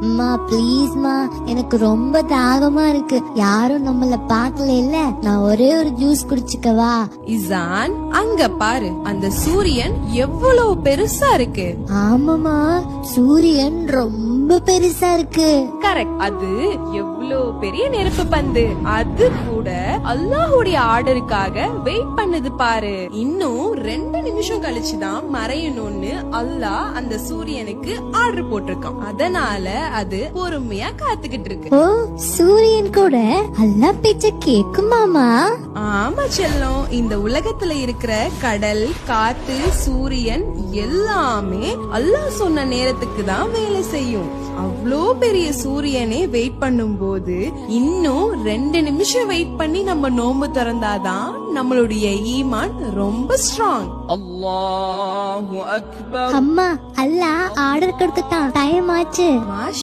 அம்மா ப்ளீஸ்மா, எனக்கு ரொம்ப தாகமா இருக்கு. யாரும் நம்மள பாக்கல இல்ல, நான் ஒரே ஒரு ஜூஸ் குடிச்சுக்கவா? இசான், அங்க பாரு, அந்த சூரியன் எவ்வளவு பெருசா இருக்கு. ஆமாமா, சூரியன் ரொம்ப பெருசா இருக்கு. கரெக்ட். அது எவ்வளவு பெரிய நெருப்பு பந்து. அது கூட அல்லாஹ்வுடைய ஆர்டருக்காக வெயிட் பண்ணுது பாரு. இன்னும் 2 நிமிஷம் கழிச்சுதான் மறையணும்னு அல்லாஹ் அந்த சூரியனுக்கு ஆர்டர் போட்டிருக்கான். அதனால அது பொறுமையா காத்துக்கிட்டு இருக்கு. ஓ, சூரியன் கூட அல்லாஹ் பேச்ச கேக்குமாமா? ஆமா செல்லம், இந்த உலகத்துல இருக்கிற கடல், காத்து, சூரியன் எல்லாமே அல்லாஹ் சொன்ன நேரத்துக்கு தான் வேலை செய்யும். அவ்வளோ பெரிய சூரியனே வெயிட் பண்ணும் போது இன்னும் 2 நிமிஷம் வெயிட் பண்ணி நம்ம நோம்பு திறந்தாதான் நம்மளுடைய ஈமான் ரொம்ப ஸ்ட்ராங். அல்லாஹு அக்பர். அம்மா, அல்லாஹ் ஆர்டர் கொடுத்துட்டான், டைம் ஆச்சு.